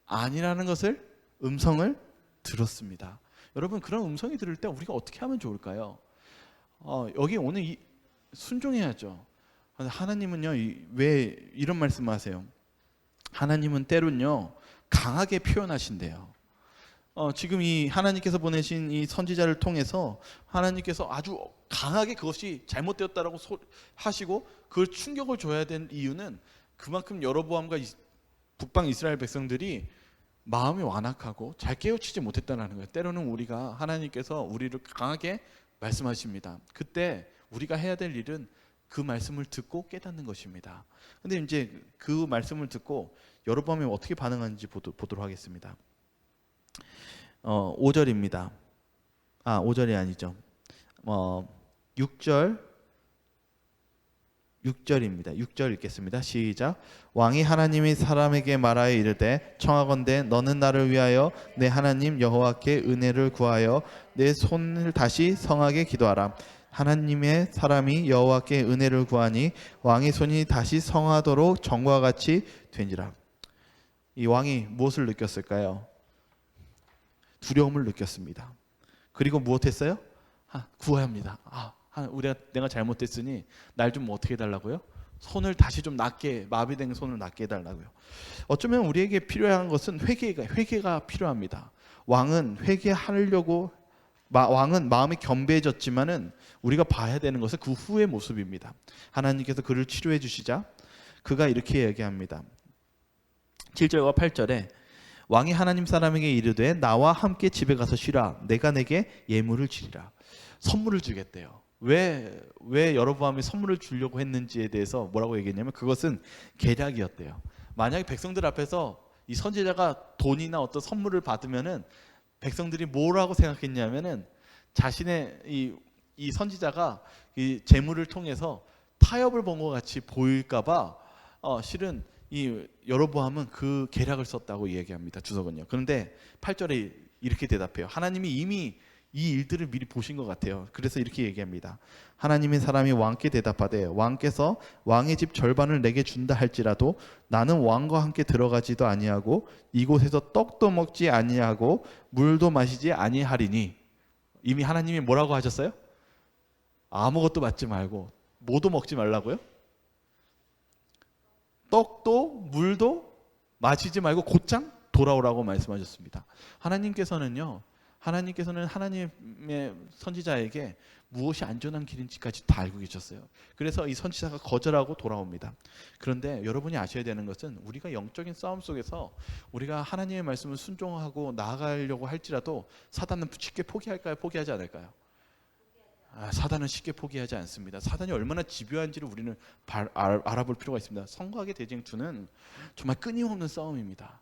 아니라는 것을 음성을 들었습니다. 여러분, 그런 음성이 들을 때 우리가 어떻게 하면 좋을까요? 여기 오늘 순종해야죠. 하나님은요, 왜 이런 말씀하세요? 하나님은 때론요 강하게 표현하신대요. 지금 이 하나님께서 보내신 이 선지자를 통해서 하나님께서 아주 강하게 그것이 잘못되었다라고 하시고 그걸 충격을 줘야 된 이유는, 그만큼 여로보암과 북방 이스라엘 백성들이 마음이 완악하고 잘 깨우치지 못했다는 거예요. 때로는 우리가 하나님께서 우리를 강하게 말씀하십니다. 그때 우리가 해야 될 일은 그 말씀을 듣고 깨닫는 것입니다. 근데 이제 그 말씀을 듣고 여로보암이 어떻게 반응하는지 보도록 하겠습니다. 5절입니다. 5절이 아니죠. 6절입니다. 6절 읽겠습니다. 시작. 왕이 하나님이 사람에게 말하여 이르되, 청하건대 너는 나를 위하여 내 하나님 여호와께 은혜를 구하여 내 손을 다시 성하게 기도하라. 하나님의 사람이 여호와께 은혜를 구하니 왕의 손이 다시 성하도록 전과 같이 된지라. 이 왕이 무엇을 느꼈을까요? 두려움을 느꼈습니다. 그리고 무엇했어요? 구해야 합니다. 내가 잘못했으니 날 좀 어떻게 해달라고요? 손을 다시 좀 낫게, 마비된 손을 낫게 해달라고요. 어쩌면 우리에게 필요한 것은 회개가 필요합니다. 왕은 회개하려고 왕은 마음이 겸비해졌지만은 우리가 봐야 되는 것은 그 후의 모습입니다. 하나님께서 그를 치료해 주시자 그가 이렇게 얘기합니다. 7절과 8절에 왕이 하나님 사람에게 이르되 나와 함께 집에 가서 쉬라. 내가 내게 예물을 지리라. 선물을 주겠대요. 왜 여로보암이 선물을 주려고 했는지에 대해서 뭐라고 얘기했냐면 그것은 계략이었대요. 만약에 백성들 앞에서 이 선지자가 돈이나 어떤 선물을 받으면은 백성들이 뭐라고 생각했냐면은 자신의 이 선지자가 이 재물을 통해서 타협을 본 것 같이 보일까봐 실은 이 여로보암은 그 계략을 썼다고 얘기합니다. 주석은요. 그런데 8절에 이렇게 대답해요. 하나님이 이미 이 일들을 미리 보신 것 같아요. 그래서 이렇게 얘기합니다. 하나님의 사람이 왕께 대답하되 왕께서 왕의 집 절반을 내게 준다 할지라도 나는 왕과 함께 들어가지도 아니하고 이곳에서 떡도 먹지 아니하고 물도 마시지 아니하리니. 이미 하나님이 뭐라고 하셨어요? 아무것도 받지 말고 뭐도 먹지 말라고요? 떡도 물도 마시지 말고 곧장 돌아오라고 말씀하셨습니다. 하나님께서는 하나님의 선지자에게 무엇이 안전한 길인지까지 다 알고 계셨어요. 그래서 이 선지자가 거절하고 돌아옵니다. 그런데 여러분이 아셔야 되는 것은 우리가 영적인 싸움 속에서 우리가 하나님의 말씀을 순종하고 나아가려고 할지라도 사단은 쉽게 포기할까요? 포기하지 않을까요? 사단은 쉽게 포기하지 않습니다. 사단이 얼마나 집요한지를 우리는 알아볼 필요가 있습니다. 성곽의 대쟁투는 정말 끊임없는 싸움입니다.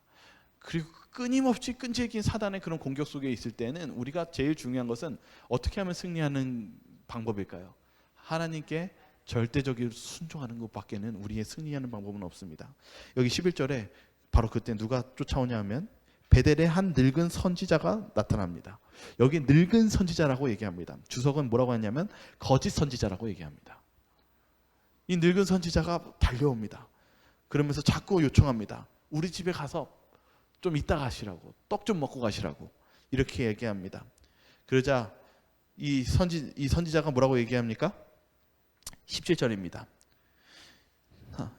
그리고 끊임없이 끈질긴 사단의 그런 공격 속에 있을 때는 우리가 제일 중요한 것은 어떻게 하면 승리하는 방법일까요? 하나님께 절대적으로 순종하는 것밖에는 우리의 승리하는 방법은 없습니다. 여기 11절에 바로 그때 누가 쫓아오냐 하면 베델의 한 늙은 선지자가 나타납니다. 여기 늙은 선지자라고 얘기합니다. 주석은 뭐라고 하냐면 거짓 선지자라고 얘기합니다. 이 늙은 선지자가 달려옵니다. 그러면서 자꾸 요청합니다. 우리 집에 가서 좀 이따 가시라고, 떡 좀 먹고 가시라고 이렇게 얘기합니다. 그러자 이 선지자가 뭐라고 얘기합니까? 17절입니다.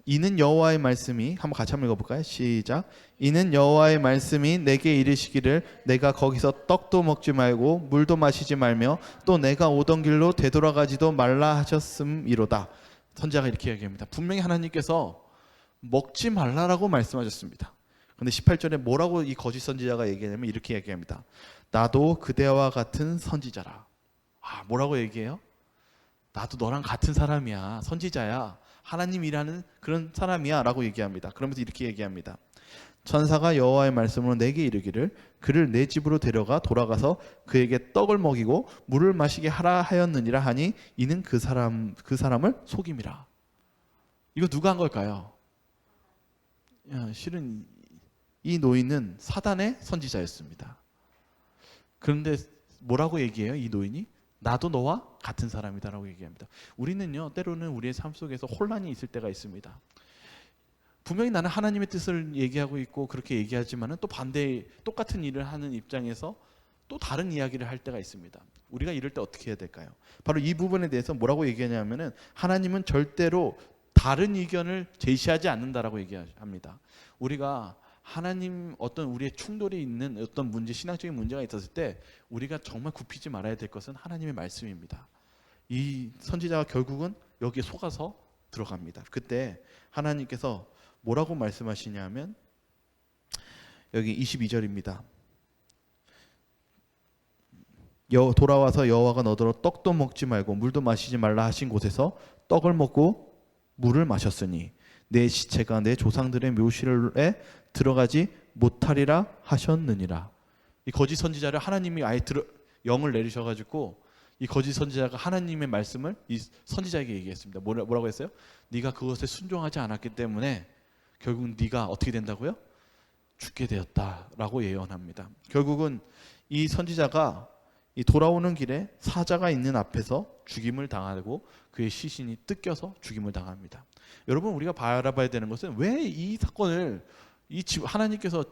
이는 여호와의 말씀이, 한번 같이 한번 읽어볼까요? 시작. 이는 여호와의 말씀이 내게 이르시기를 내가 거기서 떡도 먹지 말고 물도 마시지 말며 또 내가 오던 길로 되돌아가지도 말라 하셨음이로다. 선지자가 이렇게 얘기합니다. 분명히 하나님께서 먹지 말라라고 말씀하셨습니다. 그런데 18절에 뭐라고 이 거짓 선지자가 얘기하냐면 이렇게 얘기합니다. 나도 그대와 같은 선지자라. 뭐라고 얘기해요? 나도 너랑 같은 사람이야. 선지자야. 하나님이라는 그런 사람이야 라고 얘기합니다. 그러면서 이렇게 얘기합니다. 천사가 여호와의 말씀으로 내게 이르기를 그를 내 집으로 데려가 돌아가서 그에게 떡을 먹이고 물을 마시게 하라 하였느니라 하니 이는 그 사람을 속임이라. 이거 누가 한 걸까요? 실은 이 노인은 사단의 선지자였습니다. 그런데 뭐라고 얘기해요? 이 노인이? 나도 너와 같은 사람이다라고 얘기합니다. 우리는요, 때로는 우리의 삶 속에서 혼란이 있을 때가 있습니다. 분명히 나는 하나님의 뜻을 얘기하고 있고 그렇게 얘기하지만은 또 반대의 똑같은 일을 하는 입장에서 또 다른 이야기를 할 때가 있습니다. 우리가 이럴 때 어떻게 해야 될까요? 바로 이 부분에 대해서 뭐라고 얘기하냐면은 하나님은 절대로 다른 의견을 제시하지 않는다라고 얘기합니다. 우리가 하나님 어떤 우리의 충돌이 있는 어떤 문제, 신앙적인 문제가 있었을 때 우리가 정말 굽히지 말아야 될 것은 하나님의 말씀입니다. 이 선지자가 결국은 여기에 속아서 들어갑니다. 그때 하나님께서 뭐라고 말씀하시냐면 여기 22절입니다. 돌아와서 여호와가 너더러 떡도 먹지 말고 물도 마시지 말라 하신 곳에서 떡을 먹고 물을 마셨으니 내 시체가 내 조상들의 묘실에 들어가지 못하리라 하셨느니라. 이 거짓 선지자를 하나님이 아예 영을 내리셔가지고 이 거짓 선지자가 하나님의 말씀을 이 선지자에게 얘기했습니다. 뭐라고 했어요? 네가 그것에 순종하지 않았기 때문에 결국 네가 어떻게 된다고요? 죽게 되었다라고 예언합니다. 결국은 이 선지자가 이 돌아오는 길에 사자가 있는 앞에서 죽임을 당하고 그의 시신이 뜯겨서 죽임을 당합니다. 여러분, 우리가 알아봐야 되는 것은 왜 이 사건을 하나님께서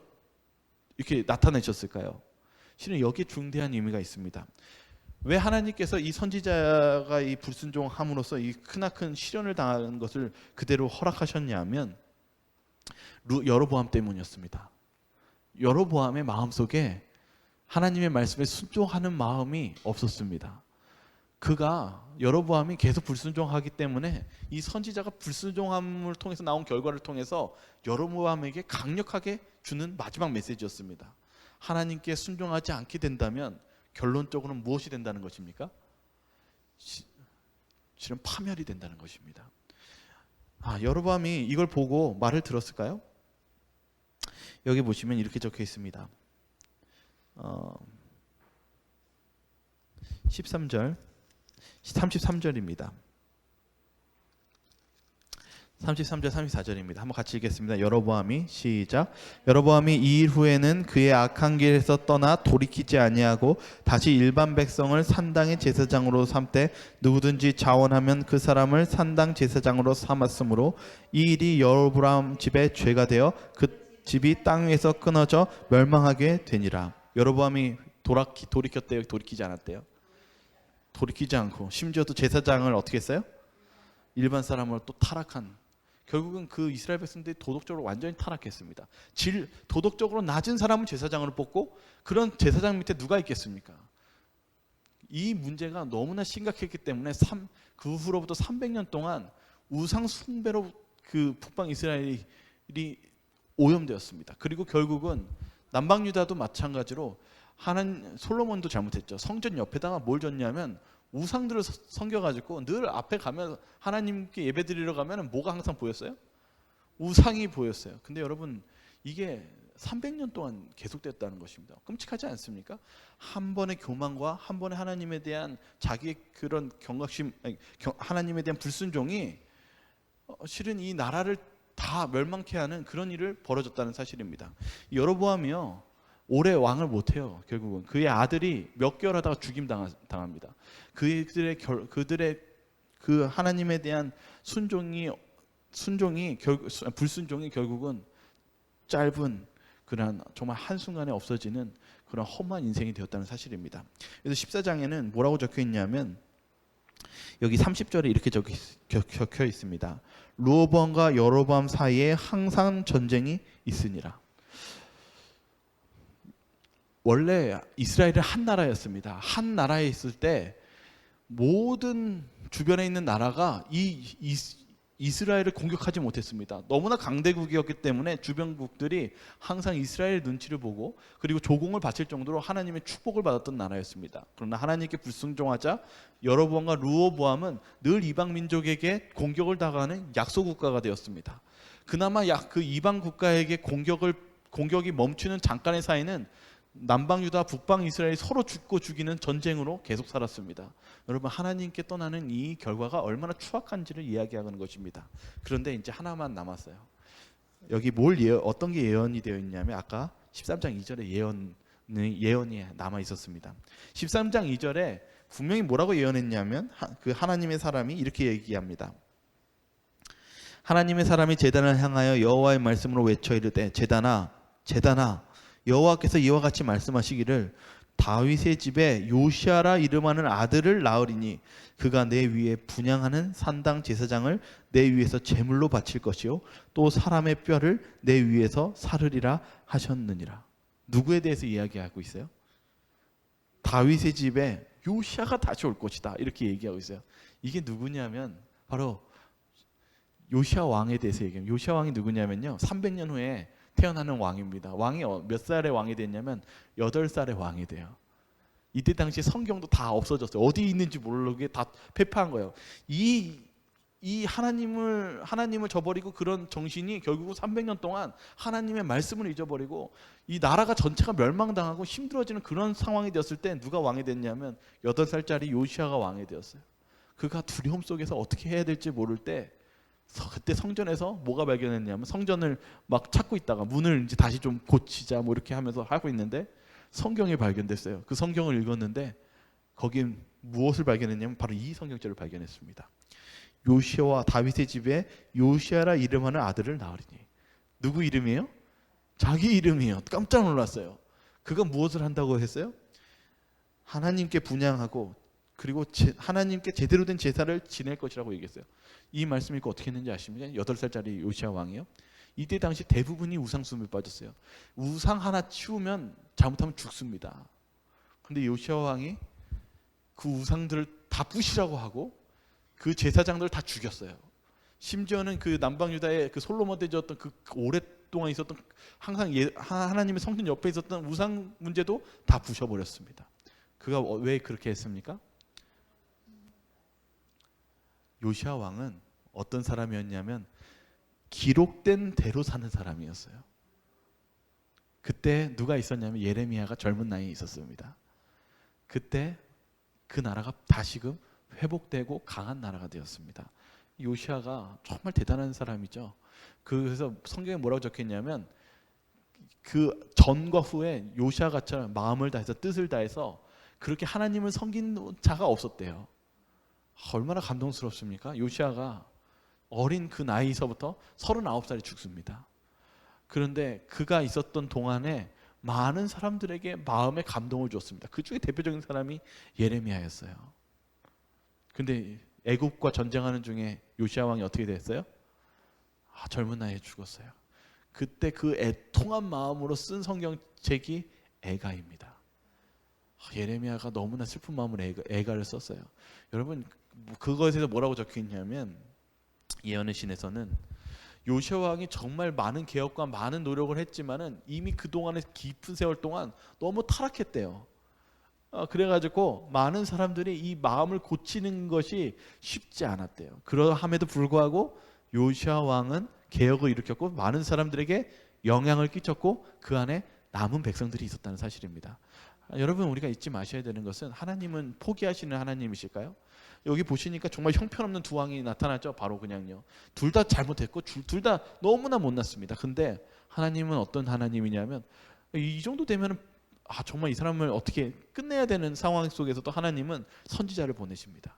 이렇게 나타내셨을까요? 실은 여기에 중대한 의미가 있습니다. 왜 하나님께서 이 선지자가 이 불순종함으로써 이 크나큰 시련을 당하는 것을 그대로 허락하셨냐면 여로보암 때문이었습니다. 여로보암의 마음속에 하나님의 말씀에 순종하는 마음이 없었습니다. 그가 여로보암이 계속 불순종하기 때문에 이 선지자가 불순종함을 통해서 나온 결과를 통해서 여로보암에게 강력하게 주는 마지막 메시지였습니다. 하나님께 순종하지 않게 된다면 결론적으로는 무엇이 된다는 것입니까? 실은 파멸이 된다는 것입니다. 여로보암이 이걸 보고 말을 들었을까요? 여기 보시면 이렇게 적혀 있습니다. 13절 33절입니다. 33절 34절입니다. 한번 같이 읽겠습니다. 여로보암이 시작. 여로보암이 이 일 후에는 그의 악한 길에서 떠나 돌이키지 아니하고 다시 일반 백성을 산당의 제사장으로 삼되 누구든지 자원하면 그 사람을 산당 제사장으로 삼았으므로 이 일이 여로보암 집의 죄가 되어 그 집이 땅 위에서 끊어져 멸망하게 되니라. 여로보암이 돌이켰대요? 돌이키지 않았대요? 돌이키지 않고 심지어 또 제사장을 어떻게 했어요? 일반 사람을 또 타락한, 결국은 그 이스라엘 백성들이 도덕적으로 완전히 타락했습니다. 도덕적으로 낮은 사람은 제사장으로 뽑고 그런 제사장 밑에 누가 있겠습니까? 이 문제가 너무나 심각했기 때문에 그 후로부터 300년 동안 우상 숭배로 그 북방 이스라엘이 오염되었습니다. 그리고 결국은 남방 유다도 마찬가지로 솔로몬도 잘못했죠. 성전 옆에다가 뭘 졌냐면 우상들을 섬겨가지고 늘 앞에 가면 하나님께 예배드리러 가면 뭐가 항상 보였어요? 우상이 보였어요. 근데 여러분 이게 300년 동안 계속됐다는 것입니다. 끔찍하지 않습니까? 한 번의 교만과 한 번의 하나님에 대한 자기의 그런 하나님에 대한 불순종이 실은 이 나라를 다 멸망케 하는 그런 일을 벌어졌다는 사실입니다. 여로보암이요 오래 왕을 못해요. 결국은 그의 아들이 몇 개월 하다가 죽임 당합니다. 그들의 그 하나님에 대한 불순종이 결국은 짧은 그런 정말 한순간에 없어지는 그런 험한 인생이 되었다는 사실입니다. 그래서 14장에는 뭐라고 적혀 있냐면 여기 30절에 이렇게 적혀 있습니다. 르호보암과 여로보암 사이에 항상 전쟁이 있으니라. 원래 이스라엘은 한 나라였습니다. 한 나라에 있을 때 모든 주변에 있는 나라가 이스라엘을 공격하지 못했습니다. 너무나 강대국이었기 때문에 주변국들이 항상 이스라엘의 눈치를 보고 그리고 조공을 바칠 정도로 하나님의 축복을 받았던 나라였습니다. 그러나 하나님께 불순종하자 여로보암과 르호보암은 늘 이방 민족에게 공격을 당하는 약소 국가가 되었습니다. 그나마 그 이방 국가에게 공격이 멈추는 잠깐의 사이는 남방 유다, 북방 이스라엘이 서로 죽고 죽이는 전쟁으로 계속 살았습니다. 여러분 하나님께 떠나는 이 결과가 얼마나 추악한지를 이야기하는 것입니다. 그런데 이제 하나만 남았어요. 여기 어떤 게 예언이 되어 있냐면 아까 13장 2절에 예언이 남아 있었습니다. 13장 2절에 분명히 뭐라고 예언했냐면 그 하나님의 사람이 이렇게 얘기합니다. 하나님의 사람이 제단을 향하여 여호와의 말씀으로 외쳐 이르되 제단아 여호와께서 이와 같이 말씀하시기를 다윗의 집에 요시아라 이름하는 아들을 낳으리니 그가 내 위에 분향하는 산당 제사장을 내 위에서 제물로 바칠 것이요 또 사람의 뼈를 내 위에서 사르리라 하셨느니라. 누구에 대해서 이야기하고 있어요? 다윗의 집에 요시아가 다시 올 것이다 이렇게 얘기하고 있어요. 이게 누구냐면 바로 요시아 왕에 대해서 얘기해요. 요시아 왕이 누구냐면요 300년 후에 태어나는 왕입니다. 왕이 몇 살에 왕이 됐냐면 8살에 왕이 돼요. 이때 당시 성경도 다 없어졌어요. 어디 있는지 모르게 다 폐파한 거예요. 이 하나님을 저버리고 그런 정신이 결국은 300년 동안 하나님의 말씀을 잊어버리고 이 나라가 전체가 멸망당하고 힘들어지는 그런 상황이 되었을 때 누가 왕이 됐냐면 8살짜리 요시아가 왕이 되었어요. 그가 두려움 속에서 어떻게 해야 될지 모를 때 그때 성전에서 뭐가 발견했냐면 성전을 막 찾고 있다가 문을 이제 다시 좀 고치자 뭐 이렇게 하면서 하고 있는데 성경이 발견됐어요. 그 성경을 읽었는데 거긴 무엇을 발견했냐면 바로 이 성경절을 발견했습니다. 요시아와 다윗의 집에 요시아라 이름하는 아들을 낳으리니. 누구 이름이에요? 자기 이름이에요. 깜짝 놀랐어요. 그가 무엇을 한다고 했어요? 하나님께 분향하고 그리고 하나님께 제대로 된 제사를 지낼 것이라고 얘기했어요. 이 말씀 읽고 어떻게 했는지 아십니까? 8살짜리 요시야 왕이요. 이때 당시 대부분이 우상숭배에 빠졌어요. 우상 하나 치우면 잘못하면 죽습니다. 근데 요시야 왕이 그 우상들을 다 부시라고 하고 그 제사장들을 다 죽였어요. 심지어는 그 남방 유다의 그 솔로몬 때 지었던 그 오랫동안 있었던 항상 하나님의 성전 옆에 있었던 우상 문제도 다 부셔버렸습니다. 그가 왜 그렇게 했습니까? 요시야 왕은 어떤 사람이었냐면 기록된 대로 사는 사람이었어요. 그때 누가 있었냐면 예레미야가 젊은 나이에 있었습니다. 그때 그 나라가 다시금 회복되고 강한 나라가 되었습니다. 요시야가 정말 대단한 사람이죠. 그래서 성경에 뭐라고 적혀있냐면 그 전과 후에 요시야가처럼 마음을 다해서 뜻을 다해서 그렇게 하나님을 섬긴 자가 없었대요. 얼마나 감동스럽습니까? 요시야가 어린 그 나이서부터 39살에 죽습니다. 그런데 그가 있었던 동안에 많은 사람들에게 마음의 감동을 줬습니다. 그 중에 대표적인 사람이 예레미야였어요. 근데 애굽과 전쟁하는 중에 요시야 왕이 어떻게 됐어요? 젊은 나이에 죽었어요. 그때 그 애통한 마음으로 쓴 성경책이 애가입니다. 예레미야가 너무나 슬픈 마음으로 애가를 썼어요. 여러분 그것에서 뭐라고 적혀있냐면 예언의 신에서는 요시야 왕이 정말 많은 개혁과 많은 노력을 했지만은 이미 그동안의 깊은 세월 동안 너무 타락했대요. 그래가지고 많은 사람들이 이 마음을 고치는 것이 쉽지 않았대요. 그러함에도 불구하고 요시야 왕은 개혁을 일으켰고 많은 사람들에게 영향을 끼쳤고 그 안에 남은 백성들이 있었다는 사실입니다. 여러분 우리가 잊지 마셔야 되는 것은 하나님은 포기하시는 하나님이실까요? 여기 보시니까 정말 형편없는 두 왕이 나타났죠. 바로 그냥요. 둘 다 잘못했고 둘 다 너무나 못났습니다. 근데 하나님은 어떤 하나님이냐면 이 정도 되면 정말 이 사람을 어떻게 끝내야 되는 상황 속에서도 하나님은 선지자를 보내십니다.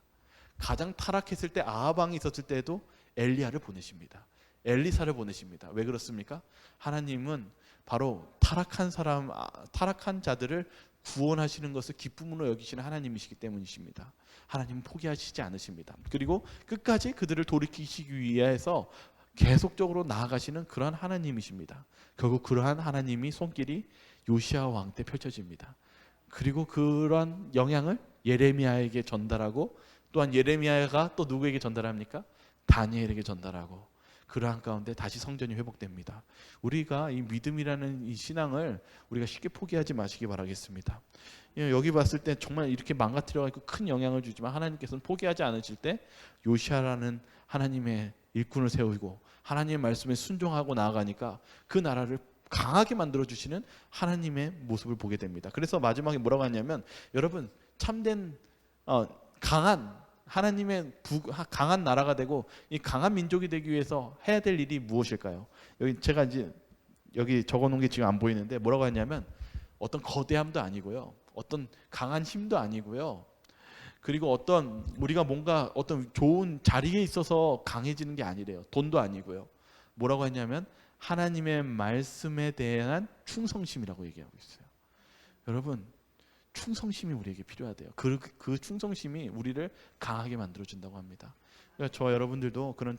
가장 타락했을 때 아합 왕이 있었을 때에도 엘리야를 보내십니다. 엘리사를 보내십니다. 왜 그렇습니까? 하나님은 바로 타락한 자들을 구원하시는 것을 기쁨으로 여기시는 하나님이시기 때문이십니다. 하나님은 포기하시지 않으십니다. 그리고 끝까지 그들을 돌이키시기 위해서 계속적으로 나아가시는 그러한 하나님이십니다. 결국 그러한 하나님이 손길이 요시야 왕 때 펼쳐집니다. 그리고 그러한 영향을 예레미야에게 전달하고 또한 예레미야가 또 누구에게 전달합니까? 다니엘에게 전달하고 그러한 가운데 다시 성전이 회복됩니다. 우리가 이 믿음이라는 이 신앙을 우리가 쉽게 포기하지 마시기 바라겠습니다. 여기 봤을 때 정말 이렇게 망가뜨려가지고 큰 영향을 주지만 하나님께서는 포기하지 않으실 때 요시야라는 하나님의 일꾼을 세우고 하나님의 말씀에 순종하고 나아가니까 그 나라를 강하게 만들어주시는 하나님의 모습을 보게 됩니다. 그래서 마지막에 뭐라고 하냐면 여러분 참된 강한 하나님의 강한 나라가 되고 이 강한 민족이 되기 위해서 해야 될 일이 무엇일까요? 여기 제가 이제 여기 적어놓은 게 지금 안 보이는데 뭐라고 하냐면 어떤 거대함도 아니고요, 어떤 강한 힘도 아니고요, 그리고 우리가 뭔가 어떤 좋은 자리에 있어서 강해지는 게 아니래요. 돈도 아니고요. 뭐라고 했냐면 하나님의 말씀에 대한 충성심이라고 얘기하고 있어요. 여러분 충성심이 우리에게 필요하대요. 그 충성심이 우리를 강하게 만들어준다고 합니다. 그러니까 저와 여러분들도 그런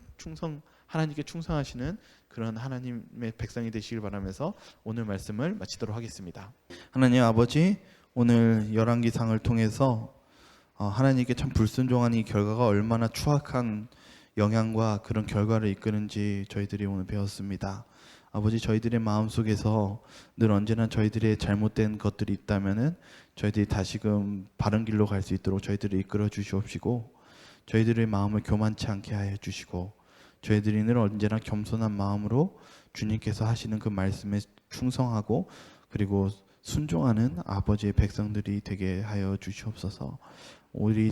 하나님께 충성하시는 그런 하나님의 백성이 되시길 바라면서 오늘 말씀을 마치도록 하겠습니다. 하나님 아버지, 오늘 열왕기상을 통해서 하나님께 참 불순종한 이 결과가 얼마나 추악한 영향과 그런 결과를 이끄는지 저희들이 오늘 배웠습니다. 아버지, 저희들의 마음속에서 늘 언제나 저희들의 잘못된 것들이 있다면은 저희들이 다시금 바른 길로 갈 수 있도록 저희들을 이끌어 주시옵시고, 저희들의 마음을 교만치 않게 하여 주시고, 저희들이 늘 언제나 겸손한 마음으로 주님께서 하시는 그 말씀에 충성하고 그리고 순종하는 아버지의 백성들이 되게 하여 주시옵소서.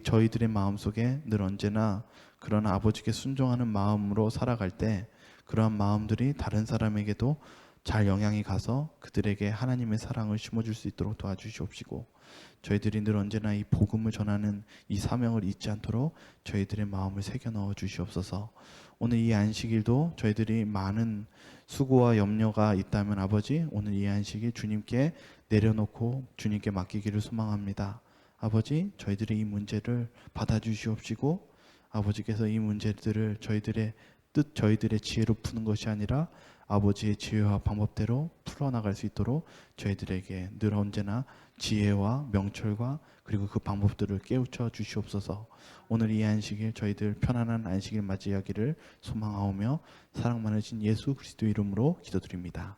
저희들의 마음속에 늘 언제나 그런 아버지께 순종하는 마음으로 살아갈 때 그러한 마음들이 다른 사람에게도 잘 영향이 가서 그들에게 하나님의 사랑을 심어줄 수 있도록 도와주시옵시고, 저희들이 늘 언제나 이 복음을 전하는 이 사명을 잊지 않도록 저희들의 마음을 새겨 넣어 주시옵소서. 오늘 이 안식일도 저희들이 많은 수고와 염려가 있다면 아버지, 오늘 이 안식일 주님께 내려놓고 주님께 맡기기를 소망합니다. 아버지, 저희들의 이 문제를 받아주시옵시고 아버지께서 이 문제들을 저희들의 뜻, 저희들의 지혜로 푸는 것이 아니라 아버지의 지혜와 방법대로 풀어나갈 수 있도록 저희들에게 늘 언제나 지혜와 명철과 그리고 그 방법들을 깨우쳐 주시옵소서. 오늘 이 안식일 저희들 편안한 안식일 맞이하기를 소망하오며 사랑 많으신 예수 그리스도 이름으로 기도드립니다.